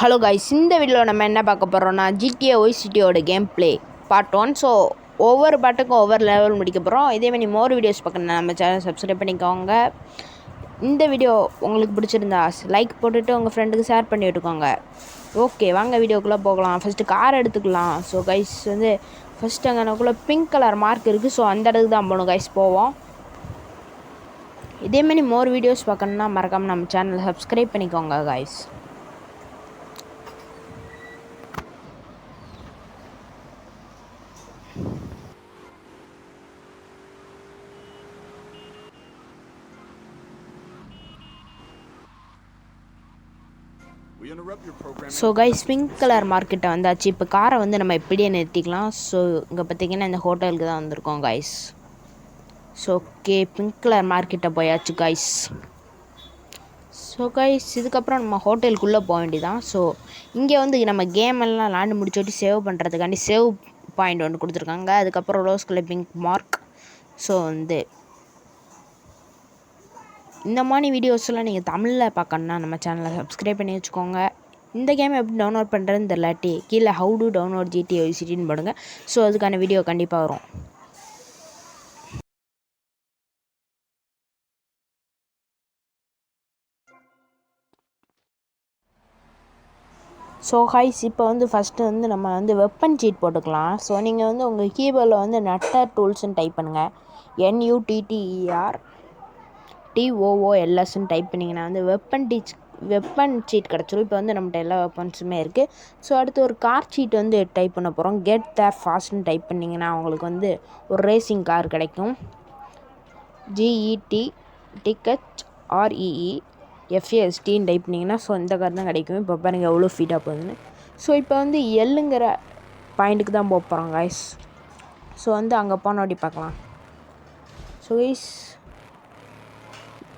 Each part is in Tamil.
ஹலோ கைஸ், இந்த வீடியோவில் நம்ம என்ன பார்க்க போகிறோம்னா GTA Vice Cityயோட கேம் ப்ளே பார்ட் 1. ஸோ ஒவ்வொரு பாட்டுக்கும் ஒவ்வொரு லெவல் முடிக்க போகிறோம். இதேமாதிரி மோர் வீடியோஸ் பார்க்கணும் நம்ம சேனல் சப்ஸ்கிரைப் பண்ணிக்கோங்க. இந்த வீடியோ உங்களுக்கு பிடிச்சிருந்தா லைக் போட்டுட்டு உங்கள் ஃப்ரெண்டுக்கு ஷேர் பண்ணி விட்டுக்கோங்க. ஓகே, வாங்க வீடியோக்குள்ளே போகலாம். ஃபஸ்ட்டு கார் எடுத்துக்கலாம். ஸோ கைஸ் ஃபஸ்ட்டு அங்கே எனக்குள்ளே பிங்க் கலர் மார்க் இருக்குது. ஸோ அந்த இடத்துக்கு தான் போகணும் கைஸ். போவோம். இதேமாதிரி மோர் வீடியோஸ் பார்க்கணுன்னா மறக்காமல் நம்ம சேனலை சப்ஸ்கிரைப் பண்ணிக்கோங்க guys. So guys, pink colour மார்க்கெட்டை வந்தாச்சு. இப்போ காரை நம்ம இப்படியே நிறுத்திக்கலாம். ஸோ இங்கே பார்த்தீங்கன்னா இந்த ஹோட்டலுக்கு தான் வந்திருக்கோம் guys. So okay, pink colour மார்க்கெட்டை போயாச்சு கைஸ். ஸோ கைஸ், இதுக்கப்புறம் நம்ம ஹோட்டலுக்குள்ளே போக வேண்டியதான். ஸோ இங்கே நம்ம கேம் எல்லாம் விளாண்டு முடிச்சோட்டி சேவ் பண்ணுறதுக்காண்டி சேவ் பாயிண்ட் ஒன்று கொடுத்துருக்காங்க. அதுக்கப்புறம் rose colour pink mark. So இந்த மாதிரி வீடியோஸ்லாம் நீங்கள் தமிழில் பார்க்கணுன்னா நம்ம சேனலை சப்ஸ்கிரைப் பண்ணி வச்சுக்கோங்க. இந்த கேம் எப்படி டவுன்லோட் பண்ணுறதுன்னு தெரியலாட்டி கீழே how to download GTA Vice Cityன்னு போடுங்க. ஸோ அதுக்கான வீடியோ கண்டிப்பாக வரும். ஸோ ஹைஸ், இப்போ ஃபஸ்ட்டு நம்ம வெப்பன் சீட் போட்டுக்கலாம். ஸோ நீங்கள் உங்கள் கீபோர்டில் நட்டர் டூல்ஸ்ன்னு டைப் பண்ணுங்கள். NUTTER TOOLSன்னு டைப் பண்ணிங்கன்னா வெப்பன் சீட் கிடச்சிரும். இப்போ நம்மகிட்ட எல்லா வெப்பன்ஸுமே இருக்குது. ஸோ அடுத்து ஒரு கார் சீட் டைப் பண்ண போகிறோம். கெட் தேர் ஃபாஸ்ட்னு டைப் பண்ணிங்கன்னா உங்களுக்கு ஒரு ரேசிங் கார் கிடைக்கும். GETTHREEFASTன்னு டைப் பண்ணிங்கன்னா ஸோ இந்த கார் தான் கிடைக்கும். இப்போ பாருங்கள் எவ்வளோ ஃபீட்டாக போகுதுன்னு. ஸோ இப்போ எல்லுங்கிற பாயிண்ட்டுக்கு தான் போக போகிறோம் கைஸ். ஸோ அங்கே போனோடி பார்க்கலாம். ஸோ கைஸ்,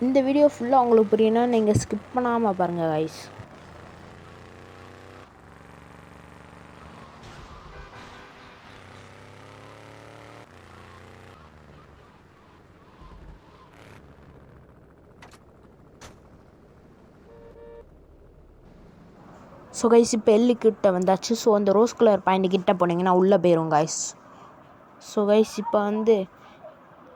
இந்த வீடியோ ஃபுல்லாக உங்களுக்கு புரியணும், நீங்கள் ஸ்கிப் பண்ணாமல் பாருங்கள் கைஸ். ஸோ கைஸ், இப்போ எல்லுக்கிட்ட வந்தாச்சு. ஸோ அந்த ரோஸ் கலர் பாயிண்ட் கிட்ட போனீங்கன்னா உள்ளே போயிடும் கைஸ். ஸோ கைஸ், இப்போ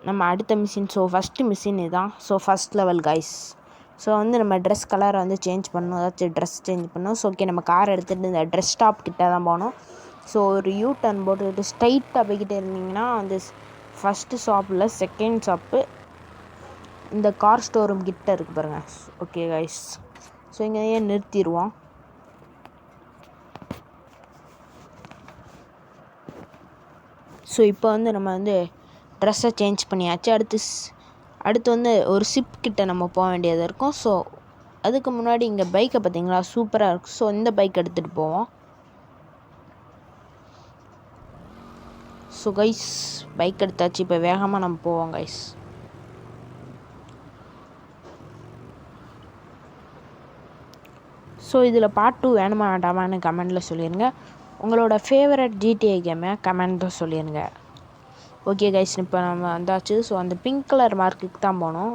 நம்ம அடுத்த மிஷின். ஸோ ஃபஸ்ட்டு மிஷின் இதுதான். So first level guys. So நம்ம ட்ரெஸ் கலரை சேஞ்ச் பண்ணணும். ஏதாச்சும் ட்ரெஸ் சேஞ்ச் பண்ணணும். ஸோ ஓகே, நம்ம காரை எடுத்துகிட்டு இந்த ட்ரெஸ் ஸ்டாப் கிட்டே தான் போகணும். ஸோ ஒரு யூ டர்ன் போட்டுக்கிட்டு ஸ்ட்ரைட்டாக போய்கிட்டே இருந்தீங்கன்னா ஃபஸ்ட்டு ஷாப்பில் செகண்ட் ஷாப்பு இந்த கார் ஸ்டோர் ரூம் கிட்டே இருக்குது பாருங்கள். ஓகே கைஸ், ஸோ இங்கே நிறுத்திடுவோம். ஸோ இப்போ நம்ம ட்ரெஸ்ஸை சேஞ்ச் பண்ணியாச்சு. அடுத்து ஒரு ஷிப் கிட்ட நம்ம போக வேண்டியது இருக்கும். ஸோ அதுக்கு முன்னாடி இங்கே பைக்கை பார்த்தீங்களா, சூப்பராக இருக்கும். ஸோ இந்த பைக் எடுத்துகிட்டு போவோம். ஸோ கைஸ், பைக் எடுத்தாச்சு. இப்போ வேகமாக நம்ம போவோம் கைஸ். ஸோ இதில் பார்ட் 2 வேணுமா வேண்டாமான்னு கமெண்டில் சொல்லிடுங்க. உங்களோட ஃபேவரட் GTA கேமை கமெண்ட்டில் சொல்லிடுங்க. ஓகே கைஸ், இப்போ நம்ம வந்தாச்சு. ஸோ அந்த பிங்க் கலர் மார்க்குக்கு தான் போனோம்.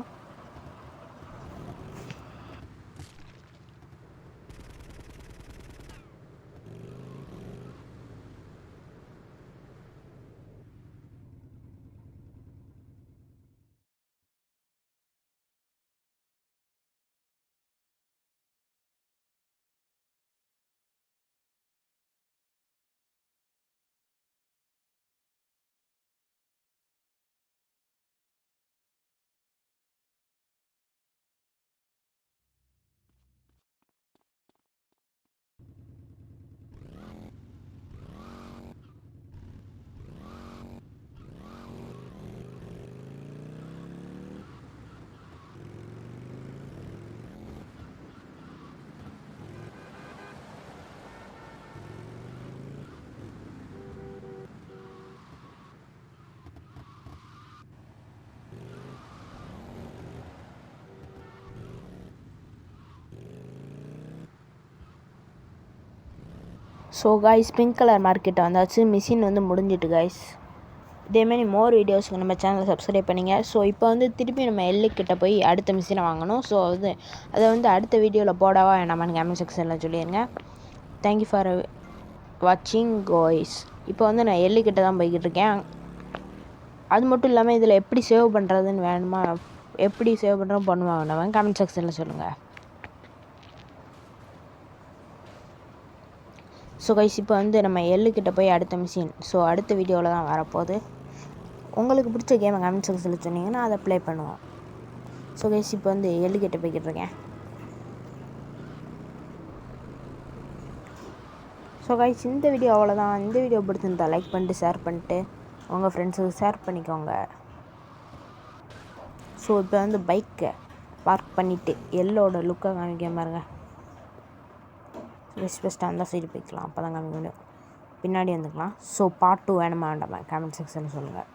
ஸோ கைஸ், பிங்க் கலர் மார்க்கெட்டை வந்தாச்சு. மிஷின் முடிஞ்சிட்டு கைஸ். இதேமாரி மோர் வீடியோஸ்க்கு நம்ம சேனலை சப்ஸ்கிரைப் பண்ணிங்க. ஸோ இப்போ திருப்பி நம்ம எல்லுக்கிட்ட போய் அடுத்த மிஷினை வாங்கணும். ஸோ அதை அடுத்த வீடியோவில் போடவா வேண்டாமான்னு கமெண்ட் செக்ஷனில் சொல்லிடுங்க. தேங்க்யூ ஃபார் வாட்சிங் காய்ஸ். இப்போ வந்து நான் எல்லுக்கிட்ட தான் போய்கிட்டு இருக்கேன். அது மட்டும் இல்லாமல் இதில் எப்படி சேவ் பண்ணுறதுன்னு வேணுமா, எப்படி சேவ் பண்ணுறோம் பண்ணுவாங்க நம்ம கமெண்ட் செக்ஷனில் சொல்லுங்கள். ஸோ கைஸ் இப்போ வந்து நம்ம எல்லுக்கிட்ட போய் அடுத்த மிஷின், ஸோ அடுத்த வீடியோவில் தான் வரப்போகுது. உங்களுக்கு பிடிச்ச கேமை கமெண்ட் செக்ஷனில் சொன்னீங்கன்னா அதை ப்ளே பண்ணுவோம். ஸோ கைஸ் இப்போ வந்து எல்லுக்கிட்ட போய்கிட்டு இருக்கேன். ஸோ கைஸ் இந்த வீடியோ அவ்வளோதான். இந்த வீடியோ பிடிச்சிருந்தா லைக் பண்ணிட்டு ஷேர் பண்ணிட்டு உங்கள் ஃப்ரெண்ட்ஸுக்கு ஷேர் பண்ணிக்கோங்க. ஸோ இப்போ வந்து பைக்கை பார்க் பண்ணிவிட்டு எல்லோட லுக்கை காமிக்க பாருங்க. பெஸ்ட்டாக அந்த சைடு போய்க்கலாம், அப்போ தான் காமிக்க முடியும். பின்னாடி வந்துக்கலாம். ஸோ பார்ட் 2 வேணுமா வேண்டாமா கமெண்ட் செக்ஷனில் சொல்லுங்கள்.